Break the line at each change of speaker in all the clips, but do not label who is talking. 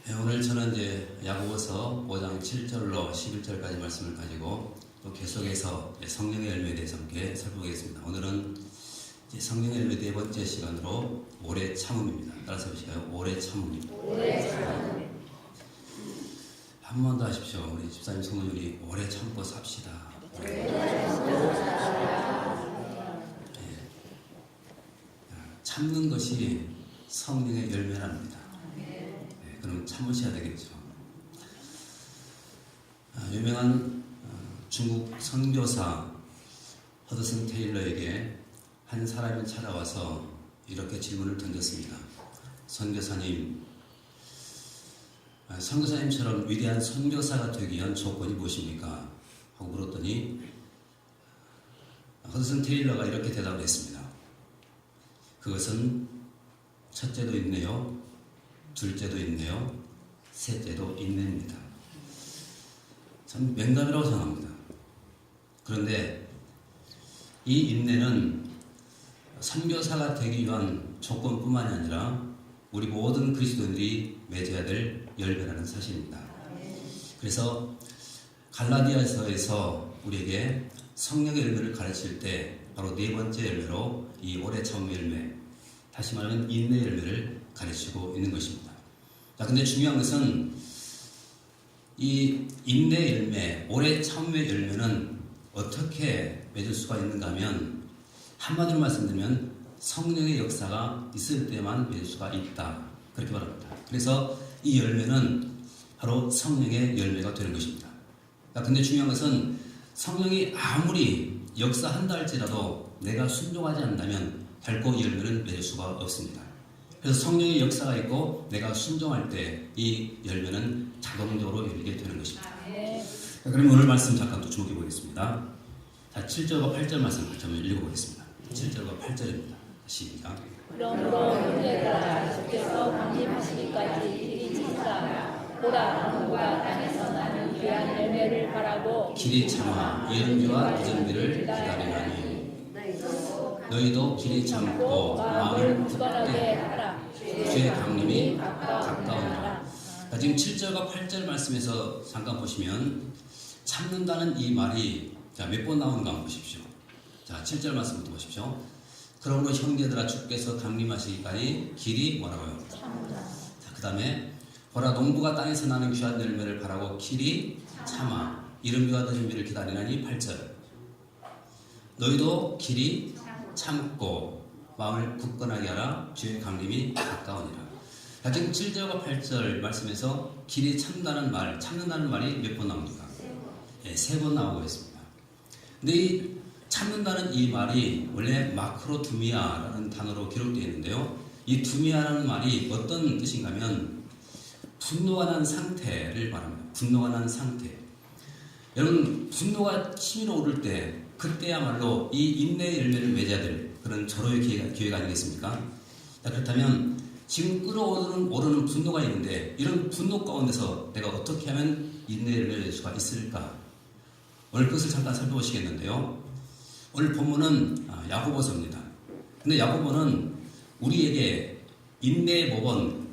네, 오늘 저는 이제 야고보서 5장 7절로 11절까지 말씀을 가지고 또 계속해서 성령의 열매에 대해서 함께 살펴보겠습니다. 오늘은 이제 성령의 열매 네 번째 시간으로 오래 참음입니다. 따라서 보실까요? 오래 참음입니다.
오래 참음.
한 번 더 하십시오. 우리 집사님 성도님이 오래 참고 삽시다. 네. 참는 것이 성령의 열매랍니다. 네, 그럼 참으셔야 되겠죠. 유명한 중국 선교사 허드슨 테일러에게 한 사람이 찾아와서 이렇게 질문을 던졌습니다. 선교사님처럼 위대한 선교사가 되기 위한 조건이 무엇입니까? 하고 물었더니 허드슨 테일러가 이렇게 대답을 했습니다. 그것은 첫째도 있네요, 둘째도 있네요, 셋째도 인내입니다. 참 명답이라고 생각합니다. 그런데 이 인내는 선교사가 되기 위한 조건뿐만이 아니라 우리 모든 그리스도인들이 맺어야 될 열매라는 사실입니다. 그래서 갈라디아서에서 우리에게 성령의 열매를 가르칠 때 바로 네 번째 열매로 이 오래 참음의 열매, 다시 말하면 인내 열매를 가르치고 있는 것입니다. 자, 근데 중요한 것은 이 인내 열매, 오래 참음의 열매는 어떻게 맺을 수가 있는가 하면 한마디로 말씀드리면 성령의 역사가 있을 때만 맺을 수가 있다, 그렇게 말합니다. 그래서 이 열매는 바로 성령의 열매가 되는 것입니다. 자, 근데 중요한 것은 성령이 아무리 역사한다 할지라도 내가 순종하지 않는다면 결코 이 열매는 맺을 수가 없습니다. 그래서 성령의 역사가 있고 내가 순종할 때 이 열매는 자동적으로 열리게 되는 것입니다. 자, 그럼 오늘 말씀 잠깐 또 주목해 보겠습니다. 자, 7절과 8절 말씀 같이 한번 읽어보겠습니다. 7절과 8절입니다. 시작.
그러므로 형제들아, 주께서 강림하시기까지 길이 참으라. 보라, 누가 땅에서 나는 귀한 열매를 바라고
길이 참아 이른비와 늦은비를 기다리나니 너희도 길이 참고 마음을 굳건하게 하라. 주의 강림이 가까우니라. 지금 7절과 8절 말씀에서 잠깐 보시면 참는다는 이 말이 몇 번 나오는가 한번 보십시오. 자, 7절 말씀부터 보십시오. 그러므로 형제들아, 주께서 강림하시기까지 길이 뭐라고요?
참으라.
자, 그 다음에 보라, 농부가 땅에서 나는 귀한 열매를 바라고 길이 참아 이른비와 늦은비를 기다리나니 8절. 너희도 길이 참고 마음을 굳건하게 하라. 주의 강림이 가까우니라. 자, 지금 7절과 8절 말씀에서 길이 참다는 말, 참는다는 말이 몇 번 나옵니까? 네, 3번 나오고 있습니다. 근데 이 참는다는 이 말이 원래 마크로두미아라는 단어로 기록되어 있는데요. 이 두미아라는 말이 어떤 뜻인가 하면 분노가 난 상태를 말합니다. 분노가 난 상태. 여러분, 분노가 치밀어 오를 때 그때야말로 이 인내의 열매를 맺어야 될 그런 절호의 기회가 아니겠습니까? 자, 그렇다면 지금 끓어오르는 분노가 있는데 이런 분노 가운데서 내가 어떻게 하면 인내의 열매를 낼 수가 있을까? 오늘 그것을 잠깐 살펴보시겠는데요. 오늘 본문은 야고보서입니다. 근데 야고보는 우리에게 인내의 모범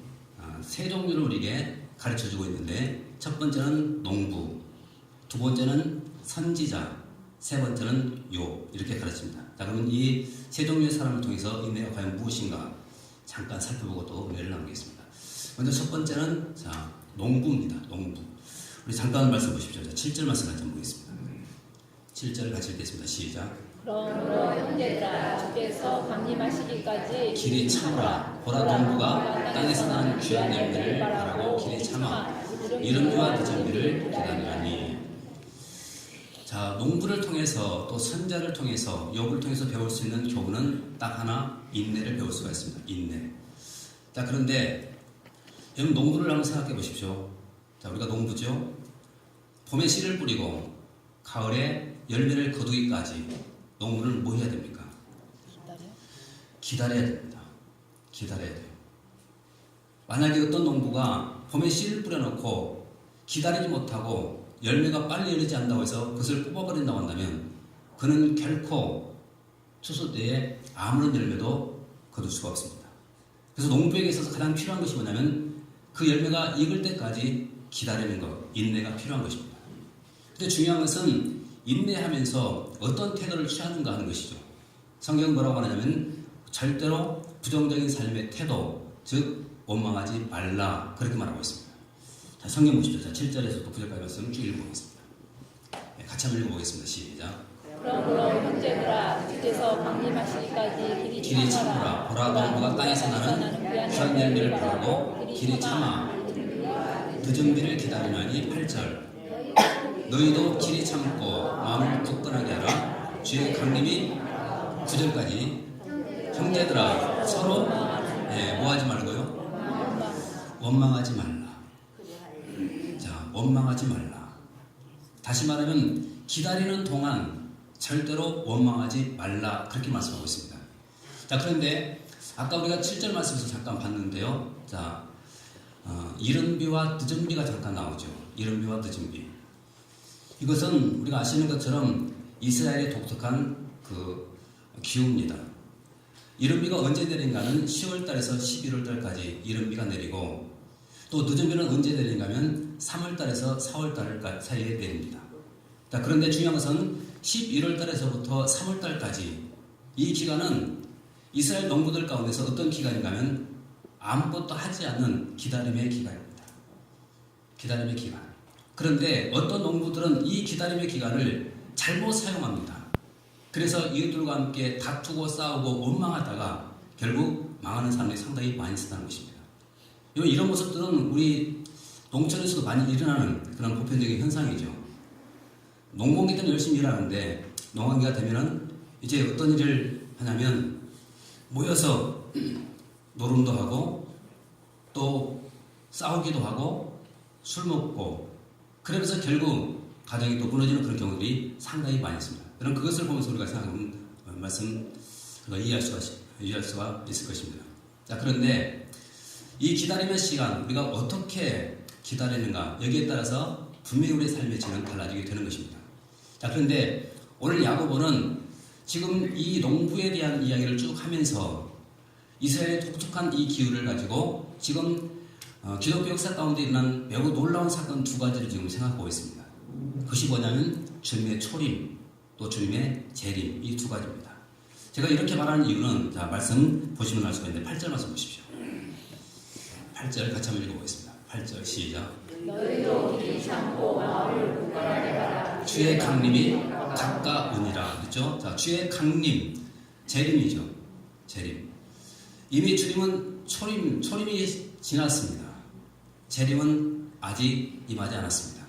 세 종류를 우리에게 가르쳐주고 있는데 첫 번째는 농부, 두 번째는 선지자, 세 번째는 욥, 이렇게 가르칩니다. 자, 그러면 이 세 종류의 사람을 통해서 인내가 과연 무엇인가 잠깐 살펴보고 또 은혜를 나누겠습니다. 먼저 첫 번째는 농부입니다. 농부. 우리 잠깐 말씀 보십시오. 자, 7절 말씀 같이 한번 보겠습니다. 7절 같이 읽겠습니다. 시작.
그러므로 형제들아, 주께서 강림하시기까지
길이 참으라. 보라, 농부가 땅에서 나는 귀한 열매를 바라고 길이 참아 이른비와 늦은비를 기다리나니. 자, 농부를 통해서 또 선자를 통해서 욥을 통해서 배울 수 있는 교훈은 딱 하나, 인내를 배울 수가 있습니다. 인내. 자, 그런데 여러분, 농부를 한번 생각해 보십시오. 자, 우리가 농부죠. 봄에 씨를 뿌리고 가을에 열매를 거두기까지 농부는 뭐 해야 됩니까? 기다려야 됩니다. 기다려야 돼요. 만약에 어떤 농부가 봄에 씨를 뿌려놓고 기다리지 못하고 열매가 빨리 열리지 않는다고 해서 그것을 뽑아버린다고 한다면 그는 결코 추수 때에 아무런 열매도 거둘 수가 없습니다. 그래서 농부에게 있어서 가장 필요한 것이 뭐냐면 그 열매가 익을 때까지 기다리는 것, 인내가 필요한 것입니다. 근데 중요한 것은 인내하면서 어떤 태도를 취하는가 하는 것이죠. 성경은 뭐라고 하냐면 절대로 부정적인 삶의 태도, 즉 원망하지 말라 그렇게 말하고 있습니다. 자, 성경 보십시오. 자, 7절에서부터 9절까지 말씀 쭉 읽어보겠습니다. 네, 같이 한번 읽어보겠습니다. 시작.
그러므로 형제들아 주께서 강림하시기까지
길이 참으라. 보라 농부가 땅에서 나는 귀한 열매를 바라고 길이 참아 늦은 비를 기다리나니 8절. 너희도 길이 참고 마음을 굳건하게 하라. 주의 강림이 9절까지. 형제들아 서로 뭐하지 말고요? 원망하지 말라. 자, 원망하지 말라. 다시 말하면 기다리는 동안 절대로 원망하지 말라 그렇게 말씀하고 있습니다. 자, 그런데 아까 우리가 7절 말씀에서 잠깐 봤는데요. 자, 이른 비와 늦은 비가 잠깐 나오죠. 이른 비와 늦은 비. 이것은 우리가 아시는 것처럼 이스라엘의 독특한 그 기후입니다. 이른 비가 언제 내린가는 10월달에서 11월달까지 이른 비가 내리고, 또 늦은 비는 언제 내린가면 3월달에서 4월달 사이에 내립니다. 자, 그런데 중요한 것은 11월달에서부터 3월달까지 이 기간은 이스라엘 농부들 가운데서 어떤 기간인가면 아무것도 하지 않는 기다림의 기간입니다. 기다림의 기간. 그런데 어떤 농부들은 이 기다림의 기간을 잘못 사용합니다. 그래서 이웃들과 함께 다투고 싸우고 원망하다가 결국 망하는 사람들이 상당히 많이 있었다는 것입니다. 이런 모습들은 우리 농촌에서도 많이 일어나는 그런 보편적인 현상이죠. 농번기들은 열심히 일하는데 농한기가 되면은 이제 어떤 일을 하냐면 모여서 노름도 하고 또 싸우기도 하고 술 먹고, 그러면서 결국 가정이 또 무너지는 그런 경우들이 상당히 많이 있습니다. 그럼 그것을 보면서 우리가 생각하면 말씀 이해할 수가 있을 것입니다. 자, 그런데 이 기다림의 시간 우리가 어떻게 기다리는가, 여기에 따라서 분명히 우리의 삶의 질은 달라지게 되는 것입니다. 자, 그런데 오늘 야고보는 지금 이 농부에 대한 이야기를 쭉 하면서 이스라엘의 독특한 이 기후를 가지고 지금 기독교 역사 가운데 일어난 매우 놀라운 사건 두 가지를 지금 생각하고 있습니다. 그것이 뭐냐면 주님의 초림, 또 주님의 재림, 이 두 가지입니다. 제가 이렇게 말하는 이유는, 자, 말씀 보시면 알 수가 있는데 8절 말씀 보십시오. 8절 같이 한번 읽어보겠습니다. 8절 시작.
너희도 길이 참고 마음을 굳건하게 하라.
주의 강림이 가까우니라. 그렇죠? 자, 주의 강림, 재림이죠. 재림. 이미 주님은 초림이 지났습니다. 재림은 아직 임하지 않았습니다.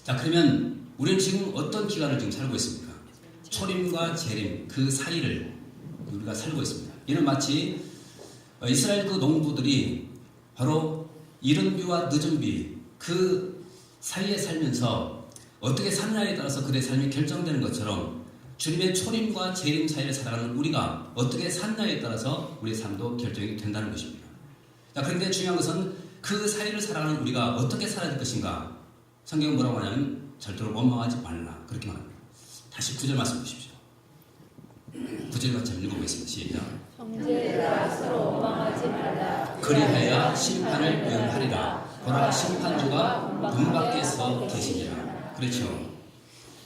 자, 그러면 우리는 지금 어떤 기간을 지금 살고 있습니까? 초림과 재림 그 사이를 우리가 살고 있습니다. 이는 마치 이스라엘 그 농부들이 바로 이른 비와 늦은 비 그 사이에 살면서 어떻게 사느냐에 따라서 그들의 삶이 결정되는 것처럼 주님의 초림과 재림 사이를 살아가는 우리가 어떻게 사느냐에 따라서 우리의 삶도 결정이 된다는 것입니다. 자, 그런데 중요한 것은 그 사이를 살아가는 우리가 어떻게 살아야 될 것인가. 성경은 뭐라고 하냐면 절대로 원망하지 말라 그렇게 말합니다. 다시 9절 말씀 보십시오. 9절 같이 한번 읽어보겠습니다. 시작.
형제들아 서로 원망하지 말라.
그리하여 심판을 면하리라. 보라 심판주가 문 밖에서 계시니라. 그렇죠.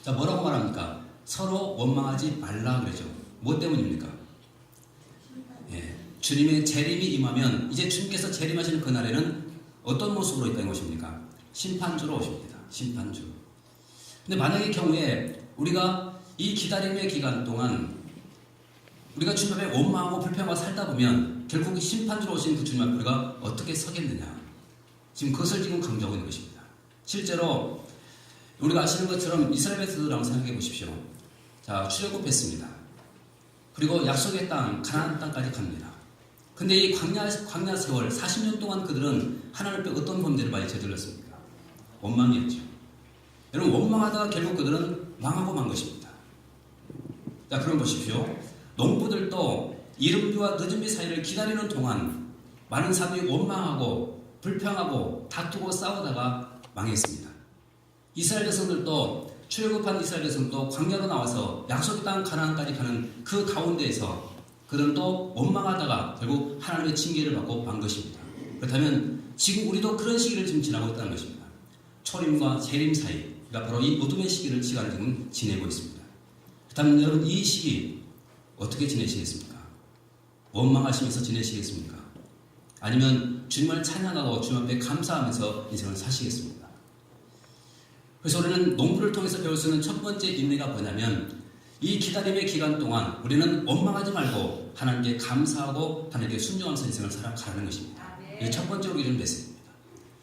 자, 뭐라고 말합니까? 서로 원망하지 말라 그러죠. 뭐 때문입니까? 주님의 재림이 임하면 이제 주님께서 재림하시는 그날에는 어떤 모습으로 있다는 것입니까? 심판주로 오십니다. 심판주. 근데 만약의 경우에 우리가 이 기다림의 기간 동안 우리가 주님 앞에 원망하고 불평하고 살다 보면 결국 심판주로 오신 그 주님 앞에 우리가 어떻게 서겠느냐. 지금 그것을 지금 강조하고 있는 것입니다. 실제로 우리가 아시는 것처럼 이스라엘 백성들 한번 생각해 보십시오. 자, 출애굽했습니다. 그리고 약속의 땅, 가나안 땅까지 갑니다. 근데 이 광야 세월 40년 동안 그들은 하나님 앞에 어떤 범죄를 많이 저질렀습니까? 원망이었죠. 여러분, 원망하다가 결국 그들은 망하고 만 것입니다. 자, 그럼 보십시오. 농부들도 이른 비와 늦은 비 사이를 기다리는 동안 많은 사람들이 원망하고 불평하고 다투고 싸우다가 망했습니다. 이스라엘 백성들도 출애굽한 이스라엘 백성도 광야로 나와서 약속의 땅 가나안까지 가는 그 가운데에서 그들은 또 원망하다가 결국 하나님의 징계를 받고 만 것입니다. 그렇다면 지금 우리도 그런 시기를 지금 지나고 있다는 것입니다. 초림과 재림 사이, 그러니까 바로 이 어둠의 시기를 시간을 지금 지내고 있습니다. 그렇다면 여러분 이 시기 어떻게 지내시겠습니까? 원망하시면서 지내시겠습니까? 아니면 주님을 찬양하고 주님 앞에 감사하면서 인생을 사시겠습니까? 그래서 우리는 농부를 통해서 배울 수 있는 첫 번째 인내가 뭐냐면 이 기다림의 기간 동안 우리는 원망하지 말고 하나님께 감사하고 하나님께 순종하면서 인생을 살아가는 것입니다. 이게 첫 번째로 이런 메시지입니다.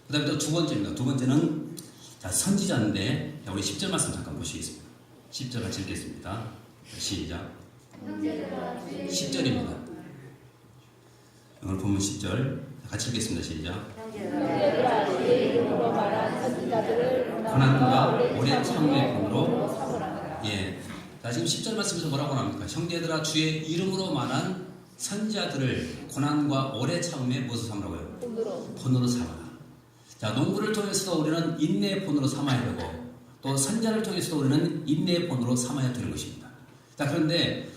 그 다음에 또 두 번째입니다. 두 번째는 선지자인데 우리 10절 말씀 잠깐 보시겠습니다. 10절 같이 읽겠습니다. 시작. 10절입니다. 오늘 본문 10절 같이 읽겠습니다. 시작. 고난과 오랜 참음의 본으로 자, 지금 10절 말씀에서 뭐라고 합니까? 형제들아 주의 이름으로 말한 선지자들을 고난과 오래 참음의 무엇을 삼으라고요? 본으로 삼아라. 자, 농부를 통해서도 우리는 인내의 본으로 삼아야 되고 또 선지자를 통해서도 우리는 인내의 본으로 삼아야 되는 것입니다. 자, 그런데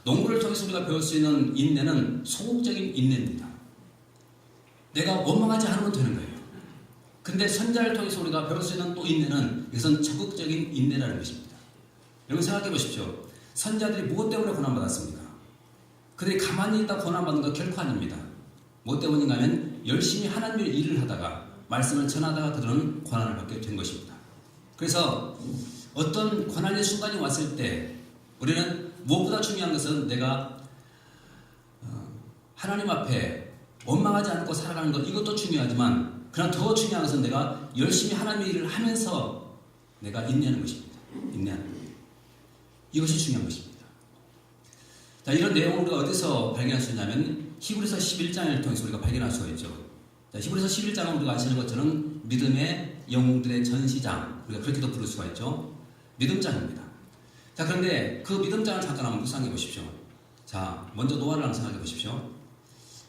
농부를 통해서 우리가 배울 수 있는 인내는 소극적인 인내입니다. 내가 원망하지 않으면 되는 거예요. 근데 선지자를 통해서 우리가 배울 수 있는 또 인내는 이것은 적극적인 인내라는 것입니다. 여러분 생각해 보십시오. 선지자들이 무엇 때문에 고난받았습니까? 그들이 가만히 있다 고난받는 거 결코 아닙니다. 무엇 때문인가 하면 열심히 하나님의 일을 하다가 말씀을 전하다가 그들은 고난을 받게 된 것입니다. 그래서 어떤 고난의 순간이 왔을 때 우리는 무엇보다 중요한 것은 내가 하나님 앞에 원망하지 않고 살아가는 것 이것도 중요하지만 그러나 더 중요한 것은 내가 열심히 하나님의 일을 하면서 내가 인내하는 것입니다. 인내하는 것. 이것이 중요한 것입니다. 자, 이런 내용을 우리가 어디서 발견할 수 있냐면 히브리서 11장을 통해서 우리가 발견할 수가 있죠. 자, 히브리서 11장은 우리가 아시는 것처럼 믿음의 영웅들의 전시장, 우리가 그렇게도 부를 수가 있죠. 믿음장입니다. 자, 그런데 그 믿음장을 잠깐 한번 묵상해 보십시오. 자, 먼저 노아를 한번 생각해 보십시오.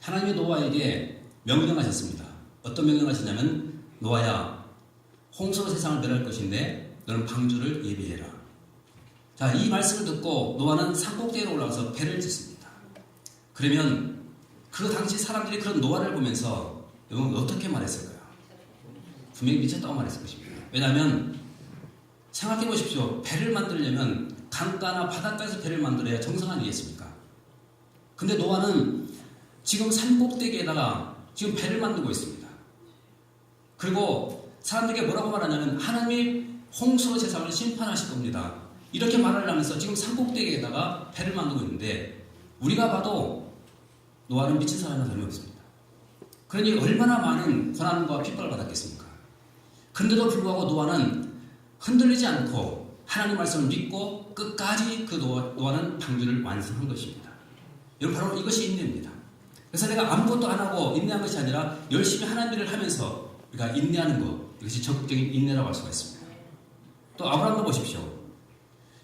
하나님이 노아에게 명령하셨습니다. 어떤 명령을 하셨냐면 노아야, 홍수로 세상을 멸할 것인데 너는 방주를 예비해라. 자, 이 말씀을 듣고 노아는 산꼭대기로 올라가서 배를 짓습니다. 그러면 그 당시 사람들이 그런 노아를 보면서 여러분 어떻게 말했을까요? 분명히 미쳤다고 말했을 것입니다. 왜냐하면 생각해 보십시오. 배를 만들려면 강가나 바닷가에서 배를 만들어야 정성 아니겠습니까? 근데 노아는 지금 산꼭대기에다가 지금 배를 만들고 있습니다. 그리고 사람들에게 뭐라고 말하냐면 하나님이 홍수로 세상을 심판하실 겁니다. 이렇게 말을 하면서 지금 산꼭대기에다가 배를 만들고 있는데 우리가 봐도 노아는 미친 사람이나 다름없습니다. 그러니 얼마나 많은 고난과 핍박을 받았겠습니까? 그런데도 불구하고 노아는 흔들리지 않고 하나님 말씀을 믿고 끝까지 그 노아는 방주를 완성한 것입니다. 여러분 바로 이것이 인내입니다. 그래서 내가 아무것도 안 하고 인내한 것이 아니라 열심히 하나님 일을 하면서 우리가 인내하는 것, 이것이 적극적인 인내라고 할 수가 있습니다. 또 아브라함도 보십시오.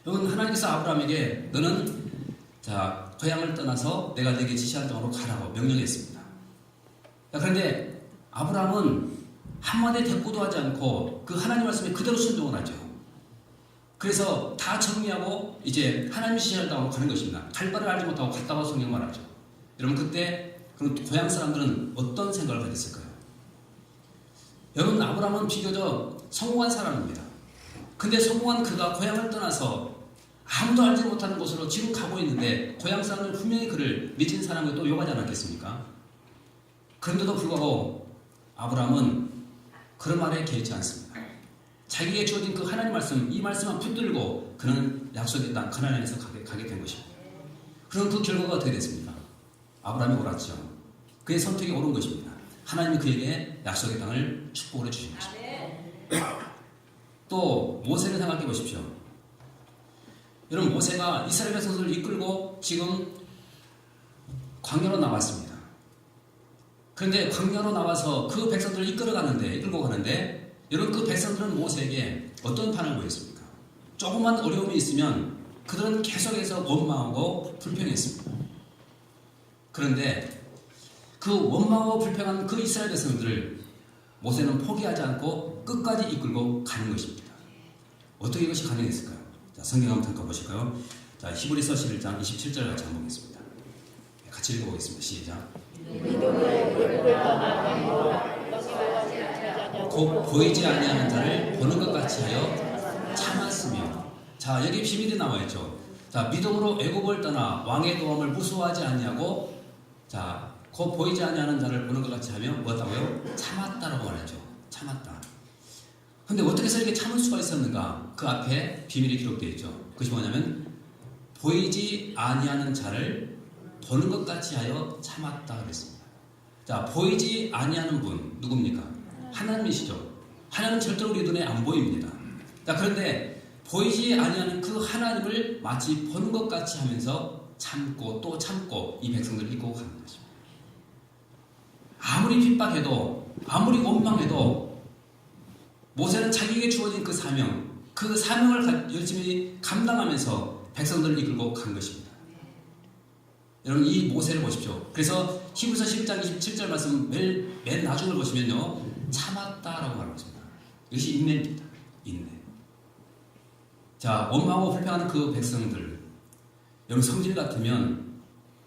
여러분 하나님께서 아브라함에게 너는 자 고향을 떠나서 내가 네게 지시한 땅으로 가라고 명령했습니다. 자, 그런데 아브라함은 한마디 대꾸도 하지 않고 그 하나님 말씀에 그대로 순종을 하죠. 그래서 다 정리하고 이제 하나님 지시할 땅으로 가는 것입니다. 갈 바를 알지 못하고 갔다고 성경 말하죠. 여러분 그때 그 고향 사람들은 어떤 생각을 가졌을까요? 여러분 아브라함은 비교적 성공한 사람입니다. 근데 성공한 그가 고향을 떠나서 아무도 알지 못하는 곳으로 지금 가고 있는데 고향 사람들은 분명히 그를 미친 사람을 또 욕하지 않았겠습니까? 그런데도 불구하고 아브라함은 그런 말에 개의치 않습니다. 자기에게 주어진 그 하나님 말씀, 이 말씀만 붙들고 그는 약속의 땅 가나안에서 가게 된 것입니다. 그럼 그 결과가 어떻게 됐습니까? 아브라함이 옳았죠. 그의 선택이 옳은 것입니다. 하나님이 그에게 약속의 땅을 축복을 해주신 것입니다. 또 모세를 생각해 보십시오. 여러분 모세가 이스라엘 백성들을 이끌고 지금 광야로 나왔습니다. 그런데 광야로 나와서 그 백성들을 이끌고 가는데 여러분 그 백성들은 모세에게 어떤 반응을 보였습니까? 조금만 어려움이 있으면 그들은 계속해서 원망하고 불평했습니다. 그런데 그 원망하고 불평한 그 이스라엘 백성들을 모세는 포기하지 않고 끝까지 이끌고 가는 것입니다. 어떻게 이것이 가능했을까요? 자, 성경 한번 잠깐 보실까요? 자, 히브리서 11장 27절 같이 한번 보겠습니다. 같이 읽어보겠습니다. 시작.
믿음으로 외국을 떠나 왕으로 제자냐
곧 보이지 아니하는 자를 보는 것 같이 하여 참았으며. 자, 여기 비밀이 나와 있죠. 자, 믿음으로 애굽을 떠나 왕의 도움을 무수하지 아니하고, 자, 곧 보이지 아니하는 자를 보는 것 같이 하며 뭐였다고요? 참았다라고 말했죠. 참았다. 근데 어떻게 해서 이렇게 참을 수가 있었는가? 그 앞에 비밀이 기록되어 있죠. 그것이 뭐냐면 보이지 아니하는 자를 보는 것 같이 하여 참았다 그랬습니다. 자, 보이지 아니하는 분 누굽니까? 하나님이시죠. 하나님은 절대로 우리 눈에 안 보입니다. 자, 그런데 보이지 아니하는 그 하나님을 마치 보는 것 같이 하면서 참고 또 참고 이 백성들을 이끌고 가는 것입니다. 아무리 핍박해도 아무리 원망해도 모세는 자기에게 주어진 그 사명을 열심히 감당하면서 백성들을 이끌고 간 것입니다. 여러분, 이 모세를 보십시오. 그래서 히브리서 11장 27절 말씀 맨 나중을 보시면요, 참았다라고 말하고 있습니다. 이것이 인내입니다. 인내. 자, 원망하고 불평하는 그 백성들, 여러분 성질 같으면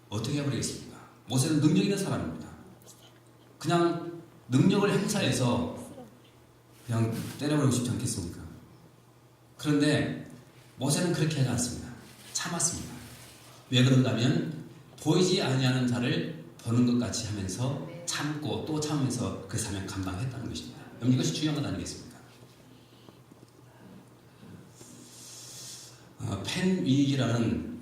어떻게 해버리겠습니까? 모세는 능력 있는 사람입니다. 그냥 능력을 행사해서 그냥 때려버리고 싶지 않겠습니까? 그런데 모세는 그렇게 하지 않습니다. 참았습니다. 왜 그런가면 보이지 아니하는 자를 보는 것 같이 하면서 참고 또 참으면서 그 사명 감당했다는 것입니다. 여러분, 이것이 중요한 것 아니겠습니까? 펜위익이라는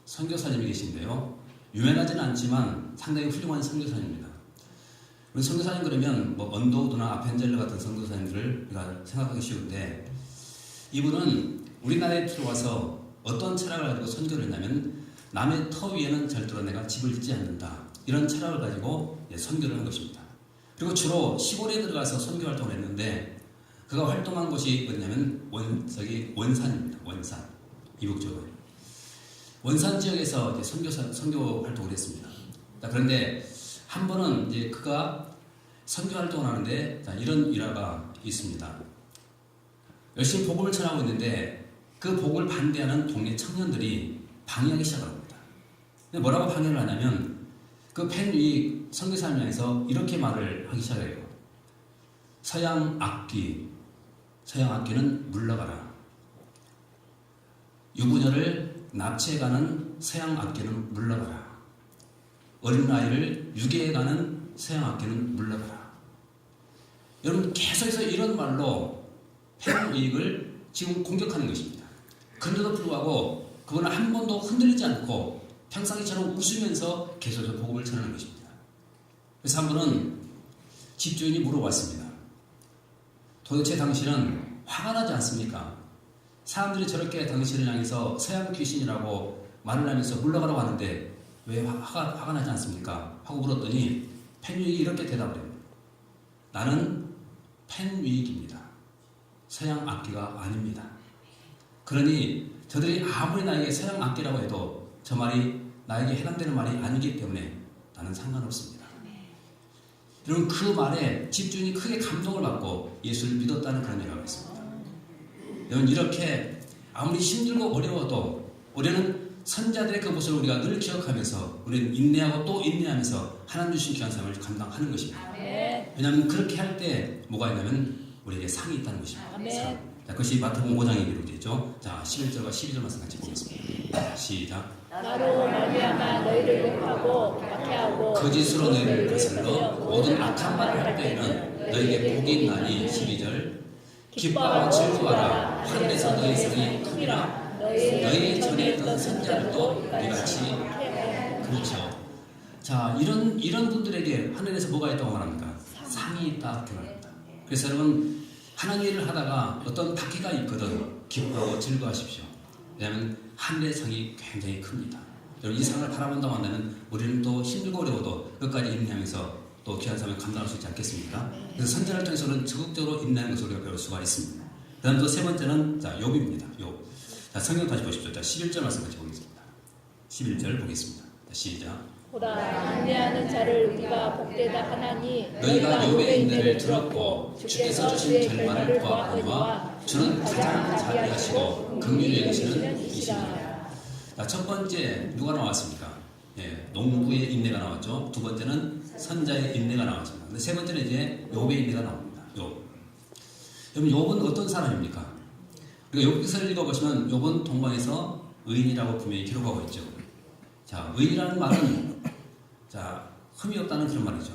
선교사님이 계신데요. 유명하지는 않지만 상당히 훌륭한 선교사님입니다. 우리 선교사님 그러면 뭐 언더우드나 아펜젤러 같은 선교사님들을 우리가 생각하기 쉬운데, 이분은 우리나라에 들어와서 어떤 철학을 가지고 선교를 했냐면 남의 터 위에는 절대로 내가 집을 짓지 않는다, 이런 철학을 가지고 선교를 한 것입니다. 그리고 주로 시골에 들어가서 선교 활동을 했는데, 그가 활동한 곳이 어디냐면 원산입니다. 원산, 이북쪽에 원산 지역에서 이제 선교 활동을 했습니다. 그런데 한 번은 이제 그가 선교 활동을 하는데, 이런 일화가 있습니다. 열심히 복음을 전하고 있는데 그 복음을 반대하는 동네 청년들이 방해하기 시작합니다. 근데 뭐라고 방해를 하냐면, 그 펜위 선교사님에서 이렇게 말을 하기 시작해요. 서양 악기는 물러가라. 유부녀를 납치해가는 서양 악기는 물러가라. 어린아이를 유괴해가는 서양 악기는 물러가라. 여러분, 계속해서 이런 말로 펜위익을 지금 공격하는 것입니다. 그런데도 불구하고 그분은 한 번도 흔들리지 않고 평상시처럼 웃으면서 계속해서 복음을 전하는 것입니다. 그래서 한 번은 집주인이 물어봤습니다. 도대체 당신은 화가 나지 않습니까? 사람들이 저렇게 당신을 향해서 서양 귀신이라고 말을 하면서 물러가라고 하는데 왜 화가 나지 않습니까? 하고 물었더니 펜위익이 이렇게 대답을 해요. 나는 펜위익입니다. 서양 악기가 아닙니다. 그러니 저들이 아무리 나에게 서양 악기라고 해도 저 말이 나에게 해당되는 말이 아니기 때문에 나는 상관없습니다. 여러분, 그 말에 집주인이 크게 감동을 받고 예수를 믿었다는 그런 일을 하고 있습니다. 여러분, 이렇게 아무리 힘들고 어려워도 우리는 선자들의 그 모습을 우리가 늘 기억하면서 우리는 인내하고 또 인내하면서 하나님 주신 귀한 삶을 감당하는 것입니다. 왜냐하면 그렇게 할 때 뭐가 있냐면 우리에게 상이 있다는 것입니다. 상. 자, 그것이 마태복음 5장에 기록되어 있죠. 자, 11절과 12절 말씀 같이 보겠습니다. 시작.
나로 말미암아 너희를 욕하고 박해하고
거짓으로 너희를 거슬러 모든 악한 말을 할 때에는 너희에게 복이 있나니. 12절. 기뻐하고 즐거워하라. 하늘에서 너희 상이 크니라. 너희 전에 있던 선자들도 이같이. 그렇죠. 자, 이런 분들에게 하늘에서 뭐가 있다고 말합니까? 상이 있다, 이렇게 말합니다. 그래서 여러분, 하나님 일을 하다가 어떤 박해가 있거든 기뻐하고 즐거워하십시오. 왜냐하면 하늘의 상이 굉장히 큽니다. 여러분, 이 상을 바라본다고 한다면 우리는 또 힘들고 어려워도 끝까지 인내하면서 또 귀한 삶을 감당할 수 있지 않겠습니까? 그래서 선지자를 통해서는 적극적으로 인내하는 것을 우리가 배울 수가 있습니다. 그 다음 또 세 번째는 욥입니다. 욥. 자, 성경 다시 보십시오. 자, 11절 말씀 같이 보겠습니다. 11절 보겠습니다. 자, 시작.
보라, 인내하는 자를 우리가 복되다 하나니
너희가 욥의 인내를 들었고 주께서 주신 결말을 보았거니와 주는 가장 자비하시고 긍휼히 여기시는 이시니라. 자, 첫 번째 누가 나왔습니까? 농부의 인내가 나왔죠. 두 번째는 선자의 인내가 나왔습니다. 근데 세 번째는 이제 욥의 인내가 나옵니다. 욥. 여러분 욥은 어떤 사람입니까? 우리가 욥기서를 읽어보시면 욥은 동방에서 의인이라고 분명히 기록하고 있죠. 자, 의인이라는 말은 자 흠이 없다는 그런 말이죠.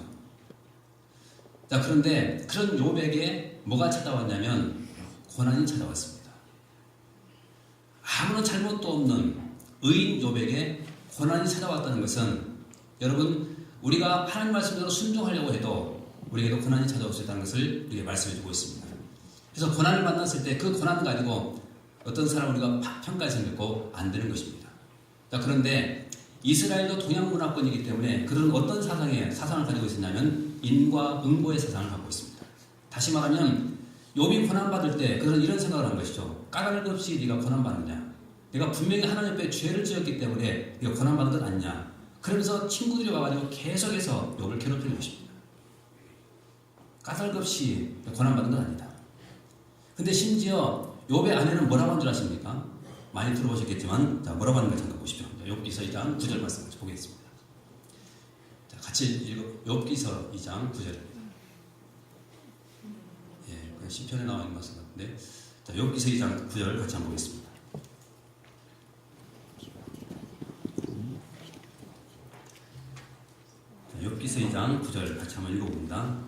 자, 그런데 그런 욥에게 뭐가 찾아왔냐면 고난이 찾아왔습니다. 아무런 잘못도 없는 의인 욥에게 고난이 찾아왔다는 것은 여러분 우리가 하나님 말씀대로 순종하려고 해도 우리에게도 고난이 찾아올 수 있다는 것을 우리에게 말씀해 주고 있습니다. 그래서 고난을 만났을 때 그 고난 가지고 어떤 사람 우리가 평가해서 겪고 안 되는 것입니다. 자, 그런데 이스라엘도 동양 문화권이기 때문에 그런 어떤 사상을 가지고 있었냐면 인과 응보의 사상을 갖고 있습니다. 다시 말하면 욥이 고난받을 때 그런 이런 생각을 한 것이죠. 까닭 없이 네가 고난받느냐? 내가 분명히 하나님 앞에 죄를 지었기 때문에 네가 고난받는 것 아니냐? 그러면서 친구들이 와가지고 계속해서 욥을 괴롭히는 것입니다. 까닭 없이 고난받는 건 아니다. 근데 심지어 욥의 아내는 뭐라고 한 줄 아십니까? 많이 들어보셨겠지만 자, 뭐라고 하는 걸 잠깐 보십시오. 욥기서 2장 9절 말씀 같이 보겠습니다. 자, 같이 읽어 욥기서 2장 9절. 그 시편에 나와 있는 말씀 같은데. 자, 욥기서 2장 9절 같이 한번 보겠습니다. 자, 욥기서 2장 9절 같이 한번 읽어봅니다.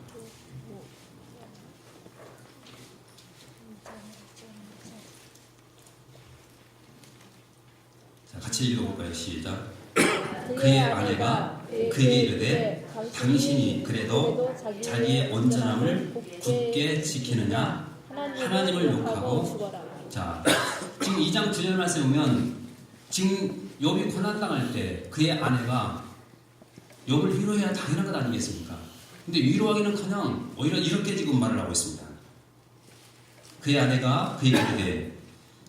같이 읽어볼까요? 시작. 그의 아내가 그에게 이르되 당신이 그래도 자기의 온전함을 굳게 지키느냐 하나님을 욕하고. 자, 지금 2장 9절 말씀에 보면 지금 욥이 고난당할 때 그의 아내가 욥을 위로해야 당연한 것 아니겠습니까? 근데 위로하기는커녕 오히려 이렇게 지금 말을 하고 있습니다. 그의 아내가 그에게 이르되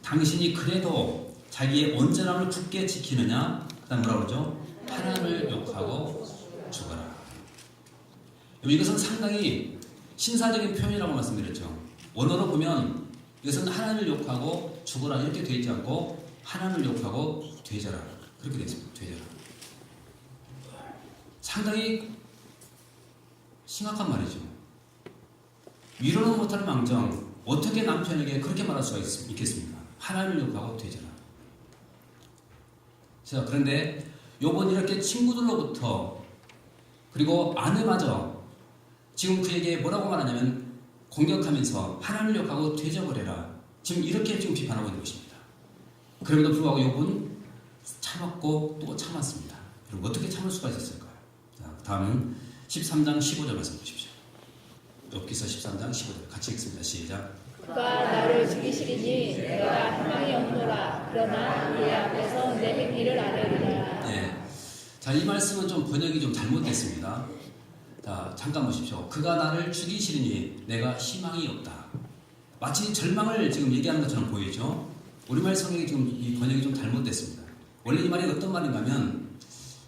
당신이 그래도 자기의 온전함을 굳게 지키느냐? 그 다음 뭐라고 그러죠? 하나님을 욕하고 죽어라. 이것은 상당히 신사적인 표현이라고 말씀드렸죠. 원어로 보면 이것은 하나님을 욕하고 죽어라 이렇게 되어 있지 않고 하나님을 욕하고 되져라 그렇게 되어 있습니다. 되져라. 상당히 심각한 말이죠. 위로는 못할 망정 어떻게 남편에게 그렇게 말할 수가 있겠습니까? 하나님을 욕하고 되져라. 자, 그런데 욥은 이렇게 친구들로부터 그리고 아내마저 지금 그에게 뭐라고 말하냐면 공격하면서 하나님을 욕하고 되져버려라. 지금 이렇게 지금 비판하고 있는 것입니다. 그럼에도 불구하고 욥은 참았고 또 참았습니다. 그럼 어떻게 참을 수가 있었을까요? 자, 다음은 13장 15절 말씀 보십시오. 욥기서 13장 15절 같이 읽습니다. 시작.
그가 나를 죽이시리니 내가 희망이 없노라. 그러나 그의 앞에서 내 행위를 아뢰리라.
네. 자, 이 말씀은 좀 번역이 좀 잘못됐습니다. 자, 잠깐 보십시오. 그가 나를 죽이시리니 내가 희망이 없다. 마치 절망을 지금 얘기하는 것처럼 보이죠? 우리말 성경이 지금 이 번역이 좀 잘못됐습니다. 원래 이 말이 어떤 말인가 하면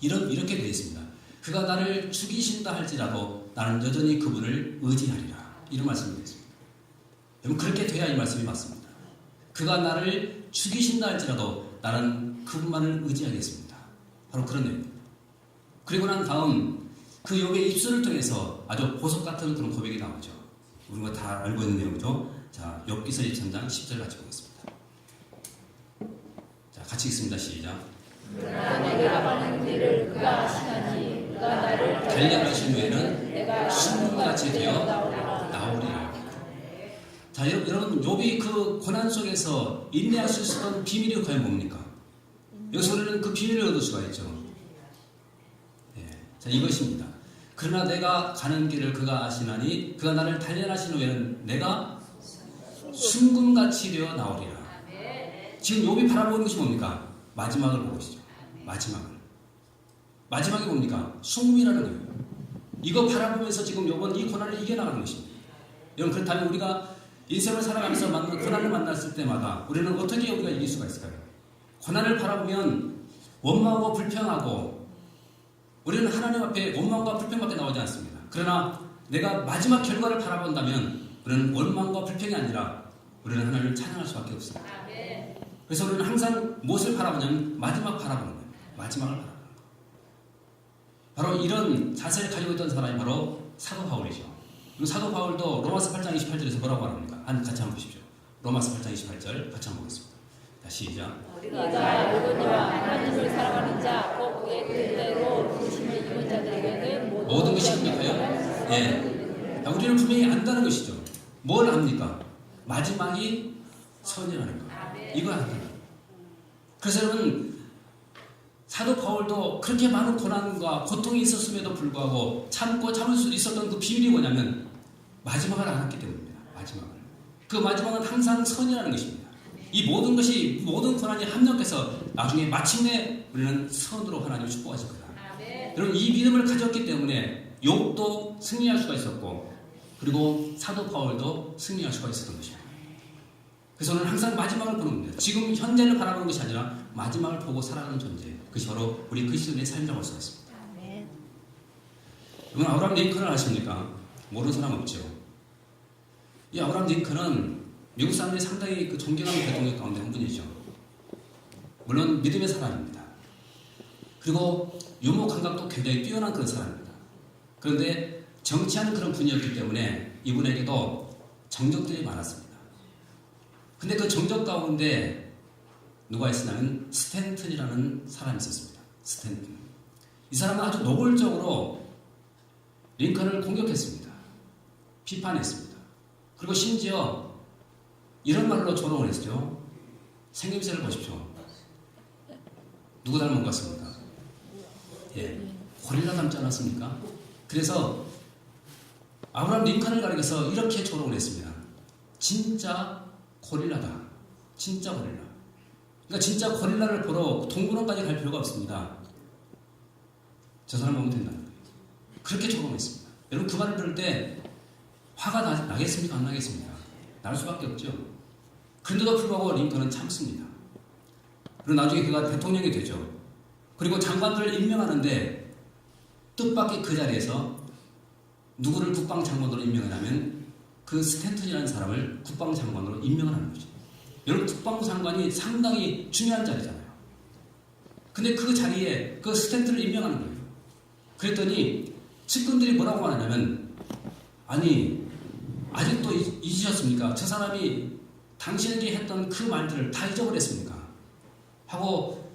이렇게 되어 있습니다. 그가 나를 죽이신다 할지라도 나는 여전히 그분을 의지하리라. 이런 말씀이 되어 있습니다. 여러분 그렇게 돼야 이 말씀이 맞습니다. 그가 나를 죽이신다 할지라도 나는 그분만을 의지하겠습니다. 바로 그런 내용입니다. 그리고 난 다음 그 욥의 입술을 통해서 아주 보석 같은 그런 고백이 나오죠. 우리가 다 알고 있는 내용이죠. 자, 욥기서 23장 10절 같이 보겠습니다. 자, 같이 읽습니다. 시작.
그러나 내가 하는 일을 그가 하시나니 그가 나를
단련하신 후에는
내가
순금같이 되어
나오리라.
나오리라. 자, 여러분 욥이 그 고난 속에서 인내할 수 있었던 비밀이 과연 뭡니까? 여기서 우리는 그 비밀을 얻을 수가 있죠. 네. 자, 이것입니다. 그러나 내가 가는 길을 그가 아시나니 그가 나를 단련하신 후에는 내가 순금같이 되어 나오리라. 지금 욥이 바라보는 것이 뭡니까? 마지막을 보고 있죠. 마지막이 뭡니까? 순금이라는 거예요. 이거 바라보면서 지금 욥은 이 고난을 이겨나가는 것입니다. 여러분 그렇다면 우리가 인생을 살아가면서 고난을 만났을 때마다 우리는 어떻게 우리가 이길 수가 있을까요? 고난을 바라보면 원망하고 불평하고 우리는 하나님 앞에 원망과 불평밖에 나오지 않습니다. 그러나 내가 마지막 결과를 바라본다면 우리는 원망과 불평이 아니라 우리는 하나님을 찬양할 수밖에 없습니다. 그래서 우리는 항상 무엇을 바라보냐면 마지막 바라보는 거예요. 마지막을 바라보는 거예요. 바로 이런 자세를 가지고 있던 사람이 바로 사도 바울이죠. 그리고 사도 바울도 로마서 8장 28절에서 뭐라고 말합니까? 같이 한번 보십시오. 로마서 8장 28절 같이 한번 보겠습니다. 다시 시작.
우리가 의로니와 하나님을 사랑하는 자, 곧 그의 뜻대로 부르심을 입은 자들에게는
모든 것이 합니까요? 예. 자, 우리는 분명히 안다는 것이죠. 뭘 압니까? 마지막이 선이라는 거. 이거 안다. 그래서 여러분, 사도 바울도 그렇게 많은 고난과 고통이 있었음에도 불구하고 참고 참을 수 있었던 그 비밀이 뭐냐면 마지막을 알았기 때문입니다. 마지막을. 그 마지막은 항상 선이라는 것입니다. 이 모든 것이, 모든 고난이 합력해서 나중에 마침내 우리는 선으로 하나님을 축복하실 거다. 여러분, 이 믿음을 가졌기 때문에 욥도 승리할 수가 있었고, 그리고 사도 바울도 승리할 수가 있었던 것입니다. 그래서 오늘 항상 마지막을 보는 겁니다. 지금 현재를 바라보는 것이 아니라 마지막을 보고 살아가는 존재. 그것이 바로 우리 그리스도인의 삶이라고 할 수가 있습니다. 여러분, 아브라함 링컨을 아십니까? 모르는 사람 없죠. 이 아브라함 링컨은 미국 사람들이 상당히 그 존경하는 대통령 가운데 한 분이죠. 물론 믿음의 사람입니다. 그리고 유머 감각도 굉장히 뛰어난 그런 사람입니다. 그런데 정치하는 그런 분이었기 때문에 이분에게도 정적들이 많았습니다. 근데 그 정적 가운데 누가 있었냐면 스탠튼이라는 사람이 있었습니다. 스탠튼. 이 사람은 아주 노골적으로 링컨을 공격했습니다. 비판했습니다. 그리고 심지어 이런 말로 조롱을 했죠. 생김새를 보십시오. 누구 닮은 것 같습니까? 예, 고릴라 닮지 않았습니까? 그래서 아브라함 링컨을 가리켜서 이렇게 조롱을 했습니다. 진짜 고릴라다. 진짜 고릴라. 그러니까 진짜 고릴라를 보러 동물원까지 갈 필요가 없습니다. 저 사람 보면 된다는 거예요. 그렇게 조롱했습니다. 여러분, 그 말을 들을 때 화가 나겠습니까? 안 나겠습니까? 날 수밖에 없죠. 그런데도 불구하고 링컨은 참습니다. 그리고 나중에 그가 대통령이 되죠. 그리고 장관들을 임명하는데 뜻밖의 그 자리에서 누구를 국방장관으로 임명하냐면 그 스탠튼이라는 사람을 국방장관으로 임명을 하는 거죠. 여러분, 국방장관이 상당히 중요한 자리잖아요. 근데 그 자리에 그 스탠튼을 임명하는 거예요. 그랬더니 측근들이 뭐라고 말하냐면, 아니 아직도 잊으셨습니까? 저 사람이 당신에게 했던 그 말들을 다 잊어버렸습니까? 하고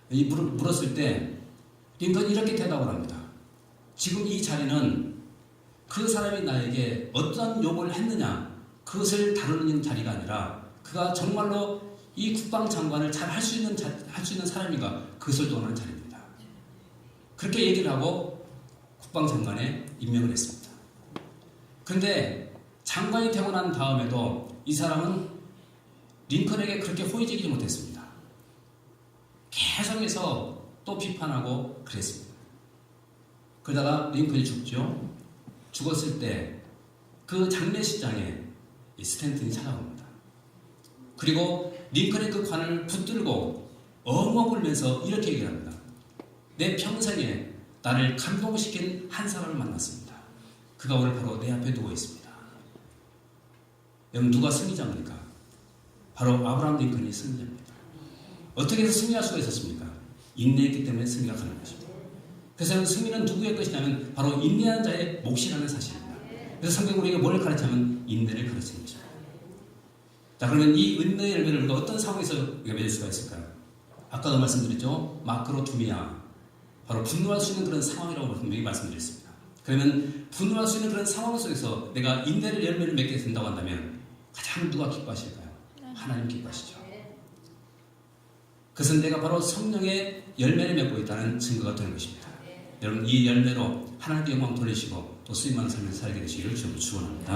물었을 때 링컨이 이렇게 대답을 합니다. 지금 이 자리는 그 사람이 나에게 어떤 욕을 했느냐, 그것을 다루는 자리가 아니라 그가 정말로 이 국방장관을 잘 할 수 있는 사람인가, 그것을 논하는 자리입니다. 그렇게 얘기를 하고 국방장관에 임명을 했습니다. 그런데 장관이 되고 난 다음에도 이 사람은 링컨에게 그렇게 호의적이지 못했습니다. 계속해서 또 비판하고 그랬습니다. 그러다가 링컨이 죽죠. 죽었을 때 그 장례식장에 이 스탠튼이 찾아옵니다. 그리고 링컨의 그 관을 붙들고 엉엉 울면서 이렇게 얘기를 합니다. 내 평생에 나를 감동시킨 한 사람을 만났습니다. 그가 오늘 바로 내 앞에 누워 있습니다. 여러분, 누가 승리자입니까? 바로 아브라함 링컨이 승리자입니다. 어떻게 해서 승리할 수가 있었습니까? 인내했기 때문에 승리가 가능한 것입니다. 그래서 승리는 누구의 것이냐면 바로 인내하는 자의 몫이라는 사실입니다. 그래서 성경 우리에게 뭘 가르치냐면 인내를 가르치는 것입니다. 자, 그러면 이 인내의 열매를 우리가 어떤 상황에서 맺을 수가 있을까요? 아까도 말씀드렸죠. 마크로투미아, 바로 분노할 수 있는 그런 상황이라고 분명히 말씀드렸습니다. 그러면 분노할 수 있는 그런 상황 속에서 내가 인내를 열매를 맺게 된다고 한다면 가장 누가 기뻐하실까요? 하나님 기뻐하시죠. 그것은 내가 바로 성령의 열매를 맺고 있다는 증거가 되는 것입니다. 여러분, 이 열매로 하나님께 영광 돌리시고 또 쓰임하는 삶을 살게 되시기를 주님으로 축원합니다.